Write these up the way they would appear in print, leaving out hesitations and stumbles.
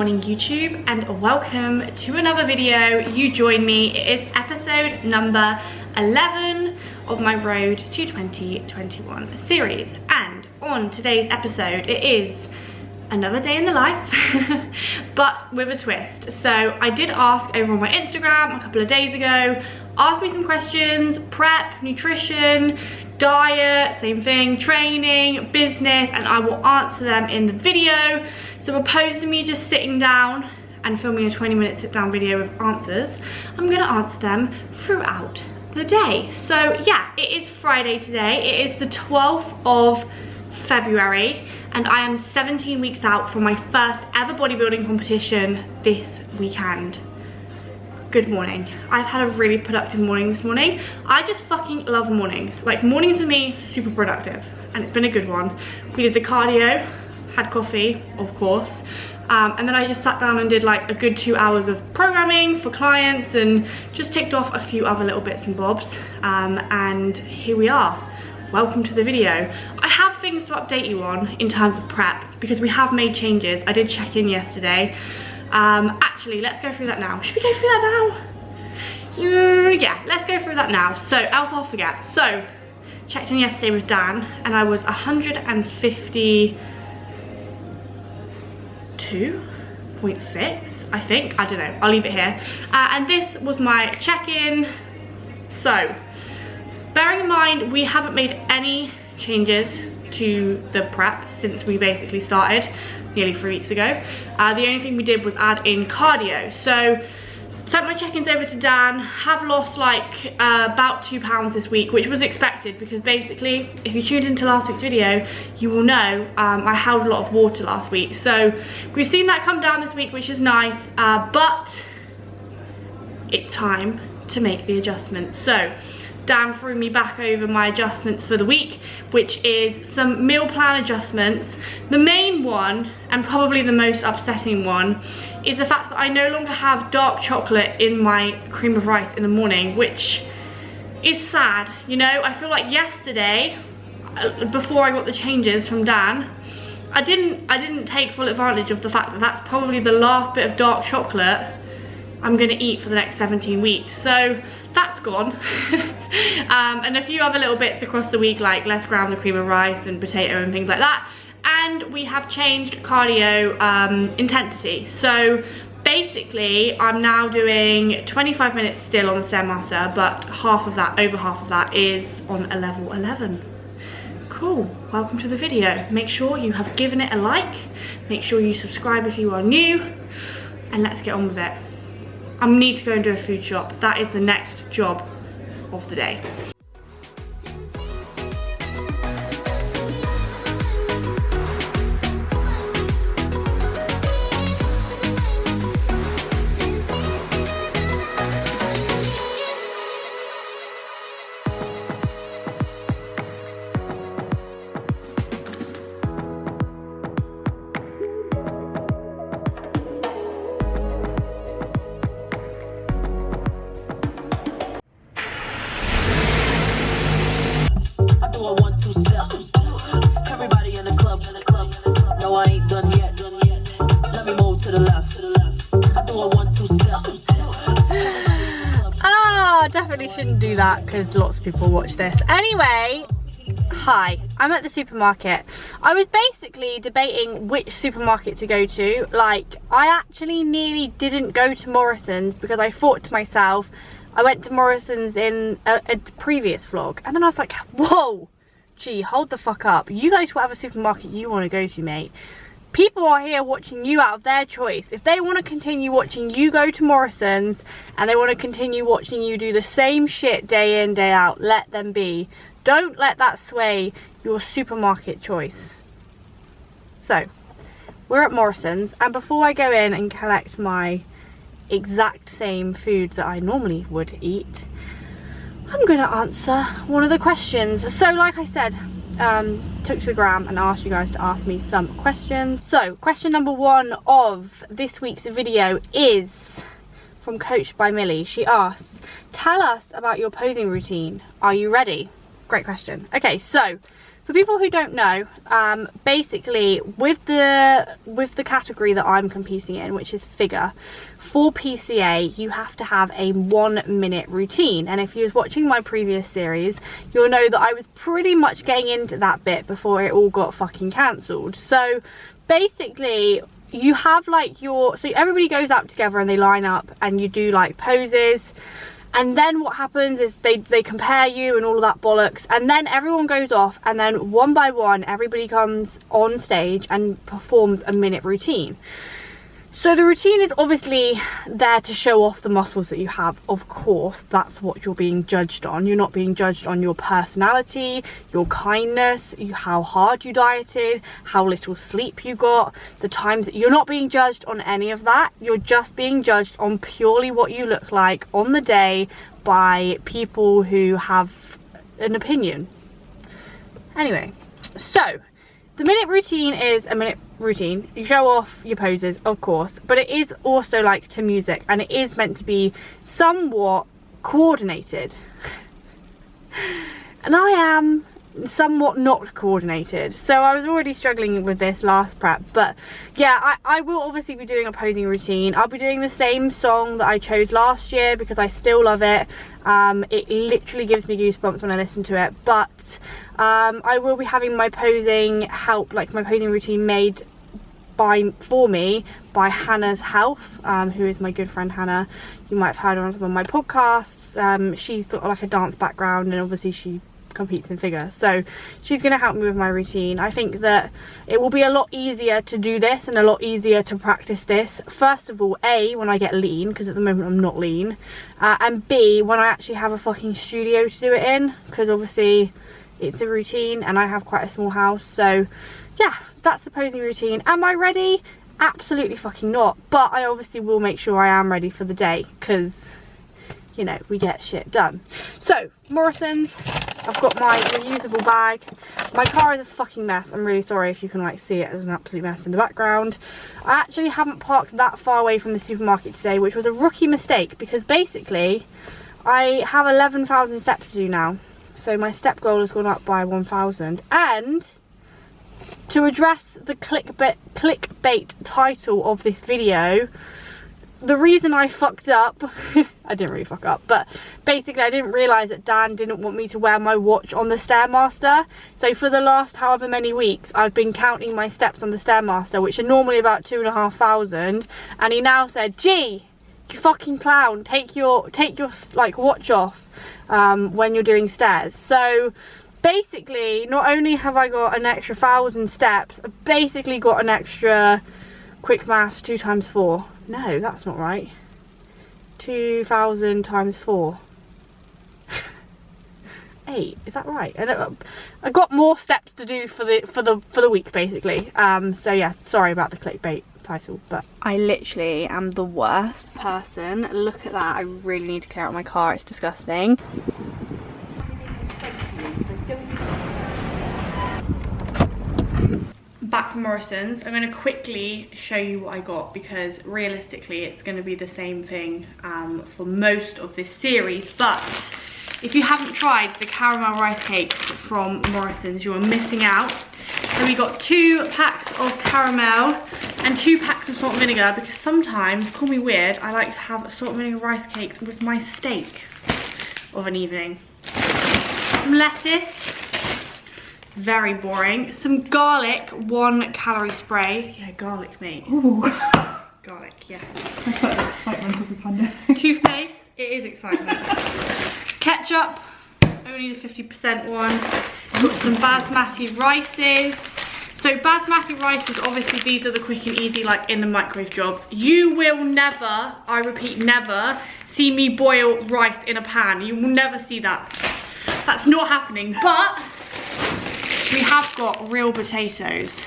morning YouTube, and welcome to another video. You join me. It is episode number 11 of my Road to 2021 series, and on today's episode it is another day in the life but with a twist. So I did ask over on my Instagram a couple of days ago, ask me some questions: prep, nutrition, diet, same thing, training, business, and I will answer them in the video. So opposed to me just sitting down and filming a 20-minute sit down video with answers, I'm gonna answer them throughout the day. So yeah, it is Friday today. It is the 12th of February and I am 17 weeks out from my first ever bodybuilding competition this weekend. Good morning. I've had a really productive morning this morning. I just fucking love mornings. Like, mornings for me, super productive, and it's been a good one. We did the cardio, had coffee, of course, and then I just sat down and did like a good 2 hours of programming for clients and just ticked off a few other little bits and bobs, and here we are. Welcome to the video. I have things to update you on in terms of prep because we have made changes. I did check in yesterday. Actually, let's go through that now. Should we go through that now? Yeah, let's go through that now. So, else I'll forget. So, checked in yesterday with Dan and I was 152.6, I think. I don't know. I'll leave it here. And this was my check-in. So, bearing in mind we haven't made any changes to the prep since we basically started nearly 3 weeks ago. The only thing we did was add in cardio. So sent my check-ins over to Dan, have lost like about 2 pounds this week, which was expected because basically if you tuned into last week's video you will know I held a lot of water last week. So we've seen that come down this week, which is nice, but it's time to make the adjustments. So Dan threw me back over my adjustments for the week, which is some meal plan adjustments. The main one, and probably the most upsetting one, is the fact that I no longer have dark chocolate in my cream of rice in the morning, which is sad. You know, I feel like yesterday, before I got the changes from Dan, I didn't take full advantage of the fact that that's probably the last bit of dark chocolate I'm gonna eat for the next 17 weeks. So that's gone. And a few other little bits across the week, like less ground the cream of rice and potato and things like that. And we have changed cardio intensity. So basically I'm now doing 25 minutes still on the Stairmaster, but over half of that is on a level 11. Cool, welcome to the video. Make sure you have given it a like, make sure you subscribe if you are new, and let's get on with it. I need to go and do a food shop. That is the next job of the day. Definitely shouldn't do that because lots of people watch this. Anyway, hi, I'm at the supermarket. I was basically debating which supermarket to go to. Like, I actually nearly didn't go to Morrison's because I thought to myself, I went to Morrison's in a previous vlog, and then I was like, whoa, gee, hold the fuck up. You go to whatever supermarket you want to go to, mate. People are here watching you out of their choice. If they want to continue watching you go to Morrison's and they want to continue watching you do the same shit day in, day out, let them be. Don't let that sway your supermarket choice. So, we're at Morrison's, and before I go in and collect my exact same food that I normally would eat, I'm going to answer one of the questions. So, like I said, took to the gram and asked you guys to ask me some questions. So question number 1 of this week's video is from Coached by Millie. She asks, tell us about your posing routine. Are you ready? Great question. Okay, so for people who don't know, basically with the category that I'm competing in, which is figure, for PCA you have to have a 1 minute routine. And if you was watching my previous series, you'll know that I was pretty much getting into that bit before it all got fucking cancelled. So basically you have like so everybody goes out together and they line up and you do like poses. And then what happens is they compare you and all of that bollocks, and then everyone goes off, and then one by one everybody comes on stage and performs a minute routine. So the routine is obviously there to show off the muscles that you have. Of course, that's what you're being judged on. You're not being judged on your personality, your kindness, how hard you dieted, how little sleep you got, the times that you're not being judged on any of that. You're just being judged on purely what you look like on the day by people who have an opinion. Anyway, so the minute routine is a minute routine. You show off your poses, of course, but it is also like to music, and it is meant to be somewhat coordinated. And I am somewhat not coordinated, so I was already struggling with this last prep. But yeah, I will obviously be doing a posing routine. I'll be doing the same song that I chose last year because I still love it. It literally gives me goosebumps when I listen to it. But I will be having my posing my posing routine made for me by Hannah's Health, who is my good friend Hannah. You might have heard her on some of my podcasts. She's got like a dance background, and obviously she competes in figure, so she's going to help me with my routine. I think that it will be a lot easier to do this and a lot easier to practice this, first of all, A, when I get lean, because at the moment I'm not lean, and B, when I actually have a fucking studio to do it in, because obviously it's a routine and I have quite a small house. So yeah, that's the posing routine. Am I ready? Absolutely fucking not, but I obviously will make sure I am ready for the day, because you know, we get shit done. So Morrison's, I've got my reusable bag. My car is a fucking mess. I'm really sorry if you can like see it. There's an absolute mess in the background. I actually haven't parked that far away from the supermarket today, which was a rookie mistake, because basically I have 11,000 steps to do now. So my step goal has gone up by 1,000. And to address the clickbait title of this video, the reason I fucked up, I didn't really fuck up, but basically I didn't realise that Dan didn't want me to wear my watch on the Stairmaster. So for the last however many weeks, I've been counting my steps on the Stairmaster, which are normally about 2,500. And he now said, gee, you fucking clown, take your like watch off when you're doing stairs. So basically, not only have I got an extra 1,000 steps, I've basically got an extra, quick maths, 2 times 4. No, that's not right. 2,000 times 4. 8. Is that right? And I got more steps to do for the week, basically. So yeah, sorry about the clickbait title, but I literally am the worst person. Look at that. I really need to clear out my car. It's disgusting. Back from Morrison's. I'm going to quickly show you what I got, because realistically it's going to be the same thing for most of this series. But if you haven't tried the caramel rice cake from Morrison's, you are missing out. So we got 2 packs of caramel and 2 packs of salt and vinegar, because sometimes, call me weird, I like to have salt and vinegar rice cakes with my steak of an evening. Some lettuce. Very boring. Some garlic, 1 calorie spray. Yeah, garlic, mate. Ooh. Garlic, yes. That's like the excitement of the pandemic. Toothpaste, it is excitement. Ketchup, only the 50% one. Got some basmati rices. So basmati rices, obviously these are the quick and easy, like in the microwave jobs. You will never, I repeat never, see me boil rice in a pan. You will never see that. That's not happening. But we have got real potatoes,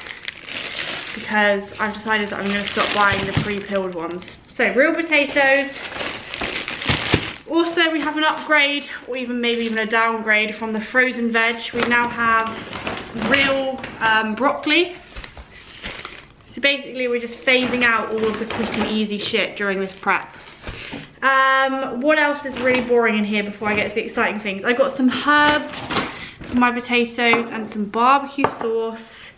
because I've decided that I'm going to stop buying the pre-peeled ones. So real potatoes. Also, we have an upgrade, or maybe even a downgrade from the frozen veg. We now have real broccoli. So basically we're just phasing out all of the quick and easy shit during this prep. What else is really boring in here before I get to the exciting things? I got some herbs. for my potatoes and some barbecue sauce,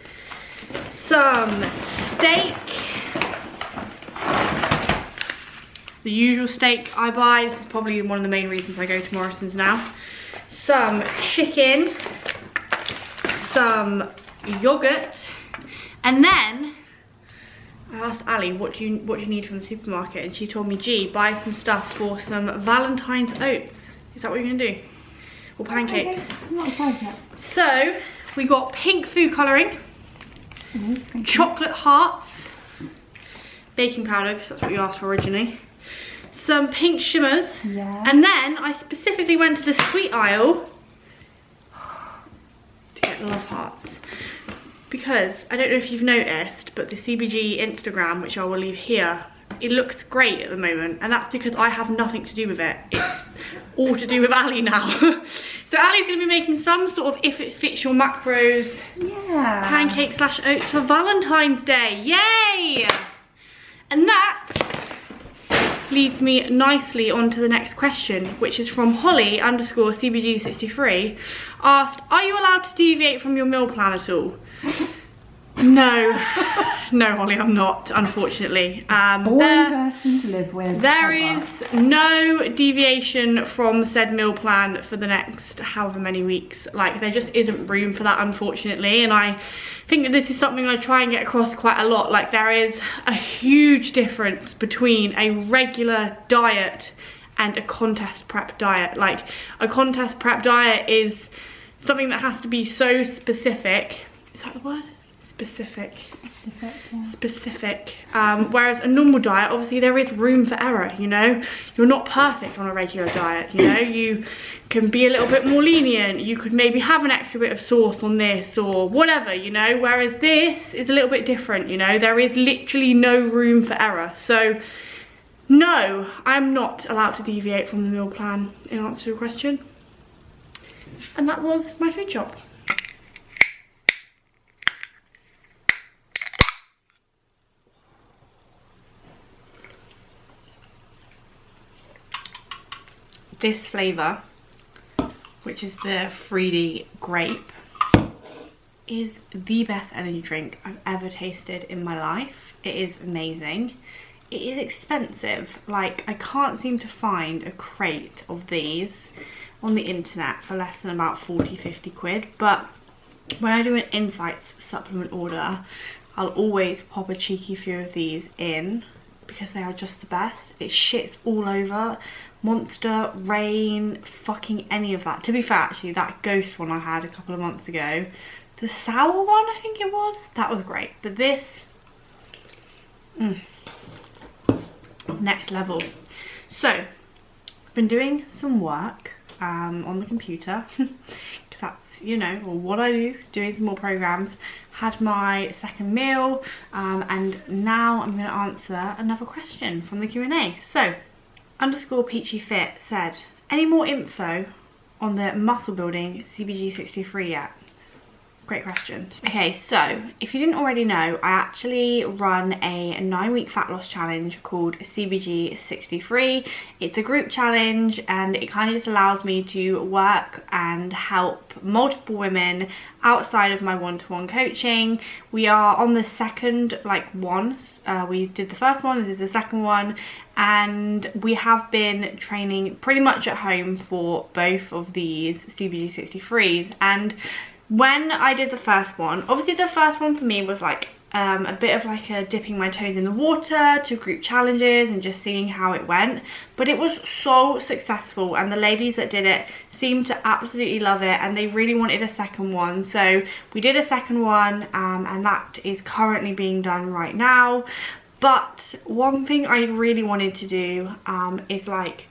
some steak, the usual steak I buy. This is probably one of the main reasons I go to Morrison's now. Some chicken, some yogurt, and then I asked Ali, what do you need from the supermarket? And she told me, G, buy some stuff for some Valentine's oats. Is that what you're gonna do? Or pancakes? I'm not excited yet. So, we got pink food colouring, chocolate hearts, baking powder, because that's what you asked for originally, some pink shimmers, and then I specifically went to the sweet aisle to get love hearts. Because, I don't know if you've noticed, but the CBG Instagram, which I will leave here, it looks great at the moment, and that's because I have nothing to do with it. It's all to do with Ali now. So Ali's going to be making some sort of, if it fits your macros, pancake / oats for Valentine's Day. Yay! And that leads me nicely on to the next question, which is from Holly_CBG63, asked, are you allowed to deviate from your meal plan at all? No, no, Holly, I'm not, unfortunately. Boring person to live with. There is no deviation from said meal plan for the next however many weeks. Like, there just isn't room for that, unfortunately. And I think that this is something I try and get across quite a lot. Like, there is a huge difference between a regular diet and a contest prep diet. Like, a contest prep diet is something that has to be so specific. Is that the word? Specific, whereas a normal diet, obviously there is room for error, you know. You're not perfect on a regular diet, you know. You can be a little bit more lenient, you could maybe have an extra bit of sauce on this or whatever, you know, whereas this is a little bit different, you know. There is literally no room for error. So no, I'm not allowed to deviate from the meal plan in answer to your question. And that was my food shop. This flavour, which is the 3D grape, is the best energy drink I've ever tasted in my life. It is amazing. It is expensive. Like, I can't seem to find a crate of these on the internet for less than about 40-50 quid, but when I do an Insights supplement order, I'll always pop a cheeky few of these in because they are just the best. It shits all over Monster, Rain, fucking any of that. To be fair, actually, that Ghost one I had a couple of months ago, the sour one I think it was, that was great. But this, next level. So, I've been doing some work on the computer because that's, you know, what I do, doing some more programs. Had my second meal, and now I'm going to answer another question from the Q&A. So, _PeachyFit said, any more info on the muscle building CBG63 yet? Great question. Okay, so if you didn't already know, I actually run a 9-week fat loss challenge called CBG63. It's a group challenge and it kind of just allows me to work and help multiple women outside of my one-to-one coaching. We are on the second one. We did the first one, this is the second one, and we have been training pretty much at home for both of these CBG63s. And when I did the first one, obviously the first one for me was like a bit of like a dipping my toes in the water to group challenges and just seeing how it went, but it was so successful and the ladies that did it seemed to absolutely love it and they really wanted a second one. So we did a second one, and that is currently being done right now. But one thing I really wanted to do is like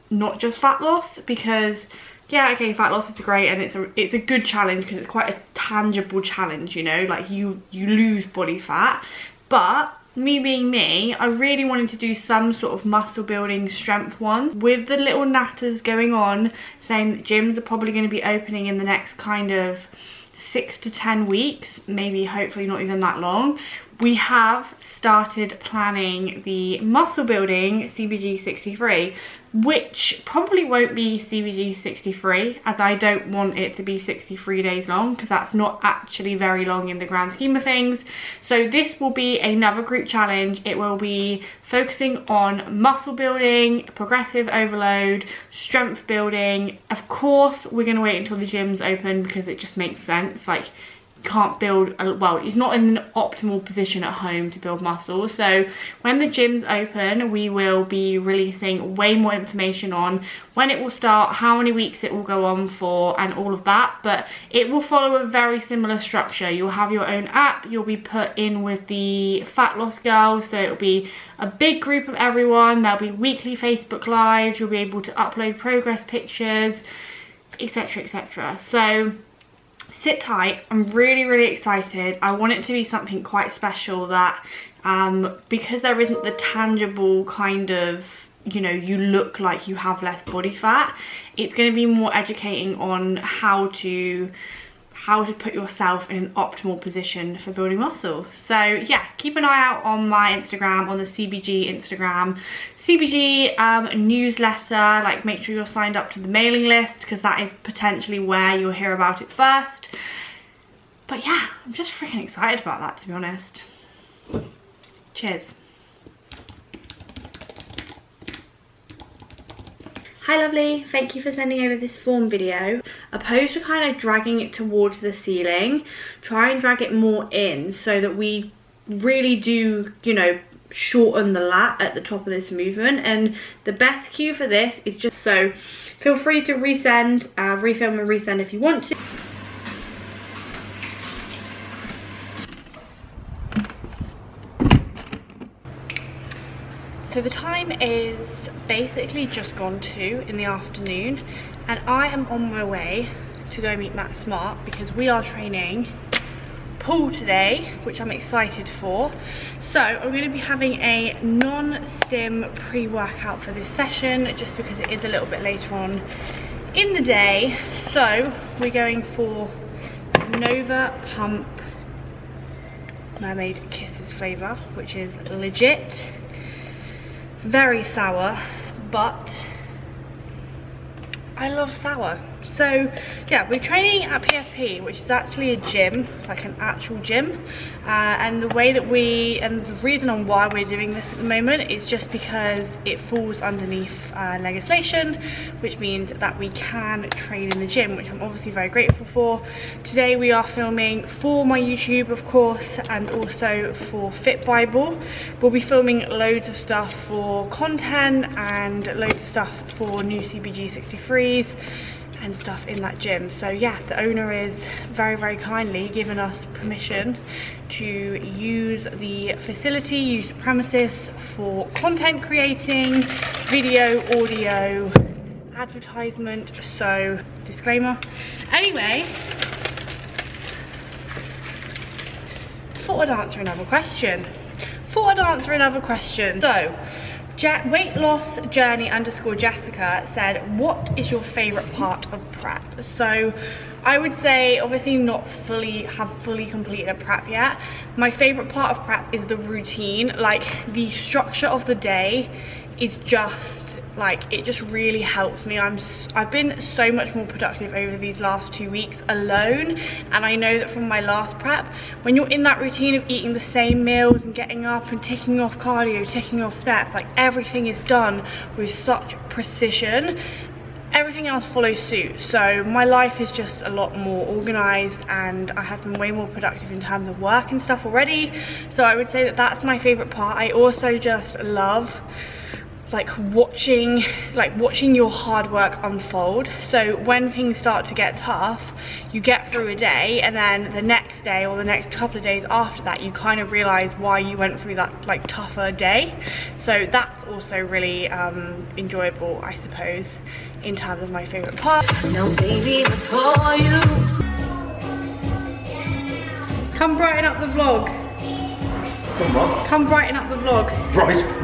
not just fat loss, because yeah, okay, fat loss is great and it's a good challenge because it's quite a tangible challenge, you know, like you lose body fat. But me being me, I really wanted to do some sort of muscle building strength one. With the little natters going on saying that gyms are probably going to be opening in the next kind of 6 to 10 weeks, maybe hopefully not even that long, we have started planning the muscle building CBG 63, which probably won't be CBG 63, as I don't want it to be 63 days long, because that's not actually very long in the grand scheme of things. So this will be another group challenge. It will be focusing on muscle building, progressive overload, strength building. Of course, we're going to wait until the gym's open because it just makes sense. Like, can't build, well, it's not in an optimal position at home to build muscle. So when the gym's open, we will be releasing way more information on when it will start, how many weeks it will go on for, and all of that. But it will follow a very similar structure. You'll have your own app, you'll be put in with the fat loss girls, so it'll be a big group of everyone. There'll be weekly Facebook lives, you'll be able to upload progress pictures, etc, etc. So sit tight. I'm really excited. I want it to be something quite special that because there isn't the tangible kind of, you know, you look like you have less body fat, it's going to be more educating on how to put yourself in an optimal position for building muscle. So yeah, keep an eye out on my Instagram, on the CBG Instagram, CBG newsletter. Like, make sure you're signed up to the mailing list, because that is potentially where you'll hear about it first. But yeah, I'm just freaking excited about that, to be honest. Cheers. Hi lovely, thank you for sending over this form video. Opposed to kind of dragging it towards the ceiling, try and drag it more in so that we really do, you know, shorten the lat at the top of this movement. And the best cue for this is just, so feel free to resend, refilm and resend if you want to. So the time is basically just gone 2 in the afternoon, and I am on my way to go meet Matt Smart because we are training pool today, which I'm excited for. So I'm going to be having a non-stim pre-workout for this session, just because it is a little bit later on in the day. So we're going for Nova Pump Mermaid Kisses flavour, which is legit. Very sour, but I love sour. So yeah, we're training at PFP, which is actually a gym, like an actual gym, and the way that the reason on why we're doing this at the moment is just because it falls underneath legislation, which means that we can train in the gym, which I'm obviously very grateful for. Today we are filming for my YouTube, of course, and also for Fit Bible. We'll be filming loads of stuff for content and loads of stuff for new CBG 63s and stuff in that gym. So yeah, the owner is very kindly given us permission to use the facility, use the premises for content creating, video, audio, advertisement. So disclaimer. Anyway, thought I'd answer another question. So weight loss journey _ Jessica said, what is your favorite part of prep? So I would say, obviously not fully completed a prep yet. My favorite part of prep is the routine. Like, the structure of the day is just like, it just really helps me. I've been so much more productive over these last 2 weeks alone, and I know that from my last prep, when you're in that routine of eating the same meals and getting up and ticking off cardio, ticking off steps, like everything is done with such precision, everything else follows suit. So my life is just a lot more organized, and I have been way more productive in terms of work and stuff already. So I would say that that's my favorite part. I also just love watching your hard work unfold. So when things start to get tough, you get through a day, and then the next day or the next couple of days after that, you kind of realize why you went through that like tougher day. So that's also really enjoyable, I suppose, in terms of my favorite part. No baby before you. Come brighten up the vlog. Come brighten up the vlog.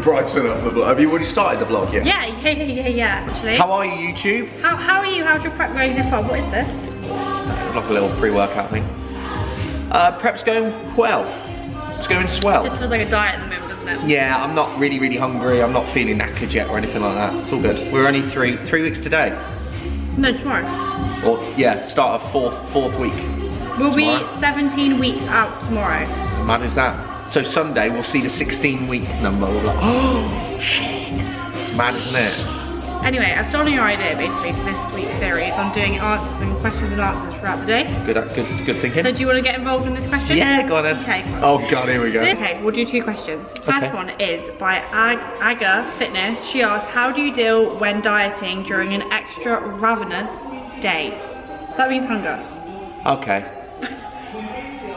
Brighten up the vlog. Have you already started the vlog yet? Yeah, actually. How are you, YouTube? How are you? How's your prep going so far? What is this? Like a little pre-workout thing. Prep's going well. It's going swell. Just feels like a diet at the moment, doesn't it? Yeah, I'm not really hungry. I'm not feeling knackered yet or anything like that. It's all good. We're only three weeks today. No, tomorrow. Or yeah, start of fourth week. We'll tomorrow. be 17 weeks out tomorrow. How mad is that? So Sunday we'll see the 16-week number. We'll be like, oh shit. Mad, isn't it? Anyway, I've stolen your idea basically for this week's series. I'm doing answers and questions and answers throughout the day. Good thinking. So do you want to get involved in this question? Yeah, go on then. Okay. Oh god, here we go. Okay, we'll do 2 questions. First Okay. one is by Aga Fitness. She asked, how do you deal when dieting during an extra ravenous day? That means hunger. Okay.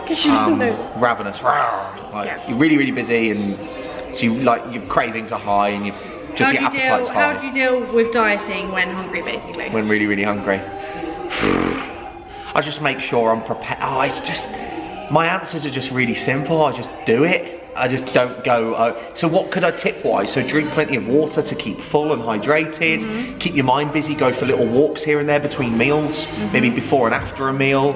Because she doesn't know. Ravenous. Like, Yeah. you're really really busy, and so you like your cravings are high, and your appetite's high. How do you deal with dieting when hungry, basically? When really really hungry. I just make sure I'm prepared. Oh, it's just, my answers are just really simple. I just do it. I just don't go, so what could I tip wise? So drink plenty of water to keep full and hydrated. Keep your mind busy, go for little walks here and there between meals, maybe before and after a meal.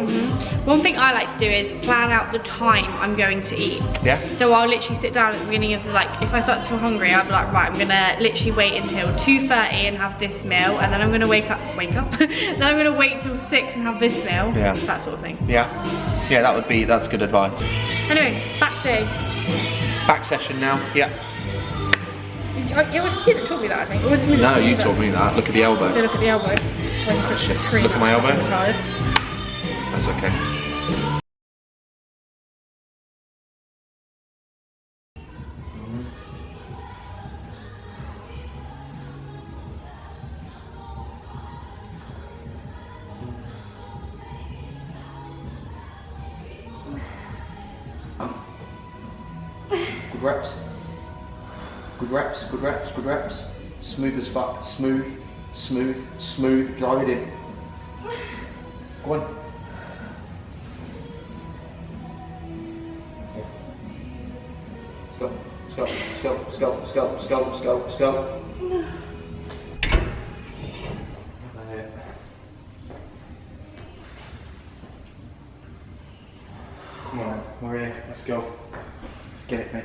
One thing I like to do is plan out the time I'm going to eat. Yeah. So I'll literally sit down at the beginning of if I start to feel hungry, I'll be like, right, I'm gonna literally wait until 2:30 and have this meal, and then I'm gonna wake up, then I'm gonna wait till 6 and have this meal. Yeah. That sort of thing. Yeah, that's good advice. Anyway, back to. Back session now, yeah. It was you that taught me that, I think. Or was it me that No, taught me you that? taught me that. Look at the elbow. So look at the elbow. When you switch the screen. Look at my elbow. I'm tired. That's okay. Good reps. Good reps, good reps, good reps. Smooth as fuck. Smooth, smooth, smooth. Drive it in. Go on. Let's go, let's go, let's go, let's go, let's go, let's go, let's go, let's go. Come on, we're here. Let's go. Let's get it, mate.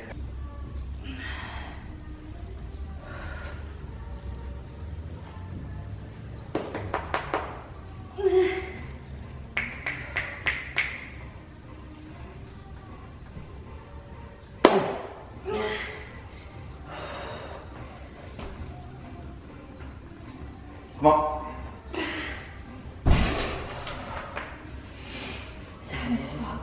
Come on. Sad as fuck.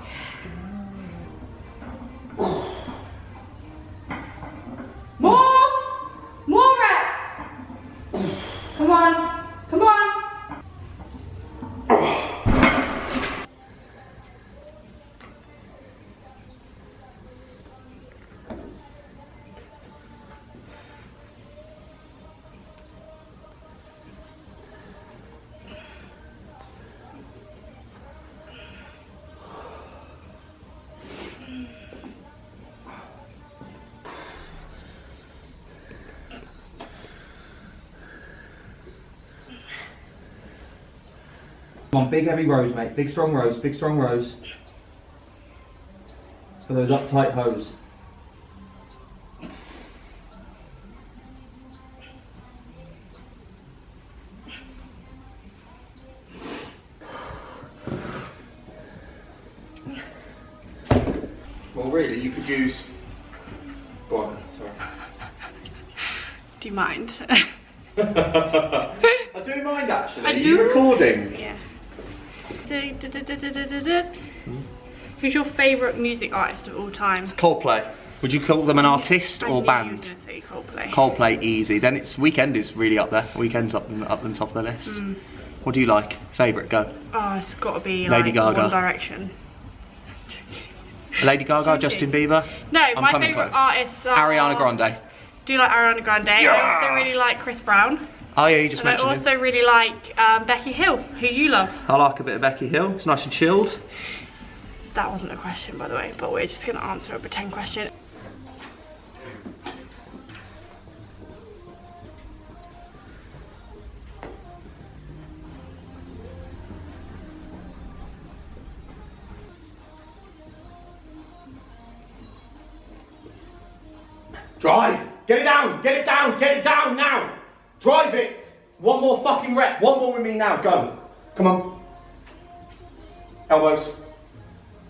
More reps. Come on, come on. Come on, big heavy rows, mate. Big strong rows, big strong rows. For those uptight hose. Well, really, you could use. Go on, sorry. Do you mind? I do mind actually. I Are do. you recording? Yeah. Who's your favourite music artist of all time? Coldplay. Would you call them an artist I or knew you were band? gonna say Coldplay. Coldplay, easy. Then it's Weekend is really up there. Weekend's up the top of the list. What do you like? Favourite? Go. Oh, it's got to be Lady like Gaga. One Direction. Lady Gaga, Justin Bieber. No, I'm my coming favourite close. artists are Ariana Grande. Do you like Ariana Grande? Yeah. I also really like Chris Brown. Oh yeah, you just And I mentioned also him. really like Becky Hill, who you love. I like a bit of Becky Hill. It's nice and chilled. That wasn't a question, by the way, but we're just going to answer a pretend question. Drive. Get it down. Get it down. Get it down now. Drive it. One more fucking rep. One more with me now. Go. Come on. Elbows.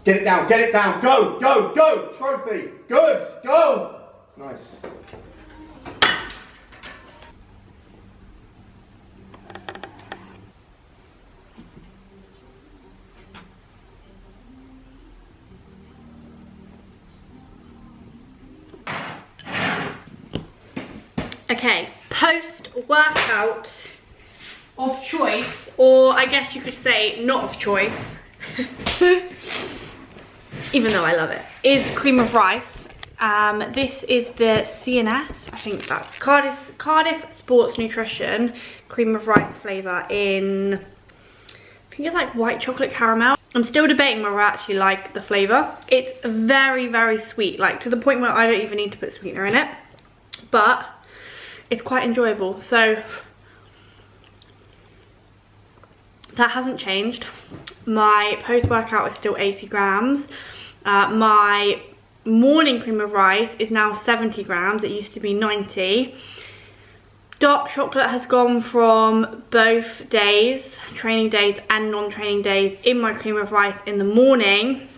Get it down. Get it down. Go. Go. Go. Trophy. Good. Go. Nice. Okay, post-workout of choice, or I guess you could say not of choice, even though I love it, is cream of rice. This is the CNS, I think that's Cardiff Sports Nutrition cream of rice flavour in, I think it's like white chocolate caramel. I'm still debating whether I actually like the flavour. It's very, very sweet, like to the point where I don't even need to put sweetener in it, but it's quite enjoyable. So that hasn't changed. My post-workout is still 80 grams. My morning cream of rice is now 70 grams. It used to be 90. Dark chocolate has gone from both days, training days and non-training days, in my cream of rice in the morning.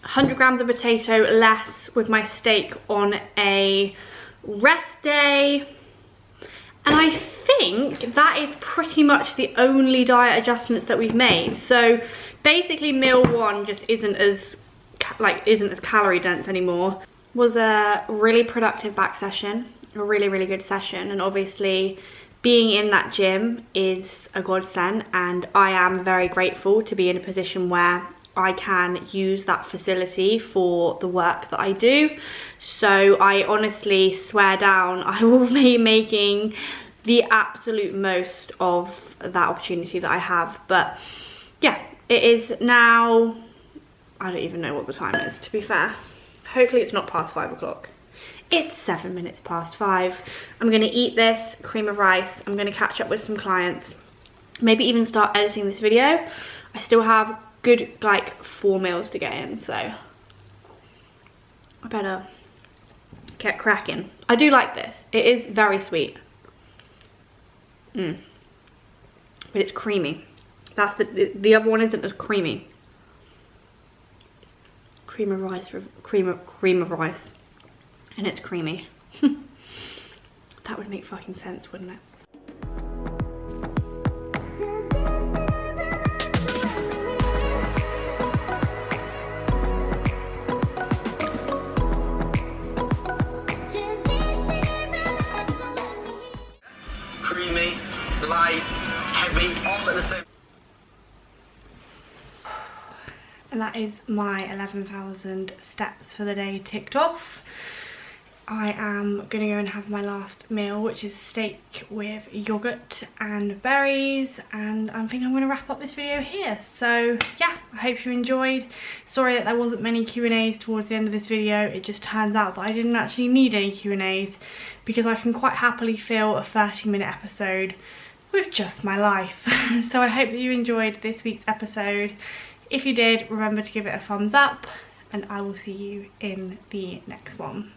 100 grams of potato less with my steak on a rest day. And I think that is pretty much the only diet adjustments that we've made. So basically meal one just isn't as calorie dense anymore. Was a really productive back session, a really, really good session. And obviously being in that gym is a godsend, and I am very grateful to be in a position where I can use that facility for the work that I do. So I honestly swear down I will be making the absolute most of that opportunity that I have. But yeah, it is now, I don't even know what the time is, to be fair. Hopefully it's not past 5 o'clock. It's 7 minutes past 5. I'm gonna eat this cream of rice. I'm gonna catch up with some clients, maybe even start editing this video. I still have good like 4 meals to get in, so I better get cracking. I do like this. It is very sweet. But it's creamy. That's the other one isn't as creamy. Cream of rice, cream of rice, and it's creamy. That would make fucking sense, wouldn't it? Creamy, light, heavy, all at the same. And that is my 11,000 steps for the day ticked off. I am gonna go and have my last meal, which is steak with yogurt and berries, and I think I'm gonna wrap up this video here. So yeah, I hope you enjoyed. Sorry that there wasn't many Q&As towards the end of this video. It just turned out that I didn't actually need any Q&As because I can quite happily fill a 30-minute episode with just my life. So I hope that you enjoyed this week's episode. If you did, remember to give it a thumbs up, and I will see you in the next one.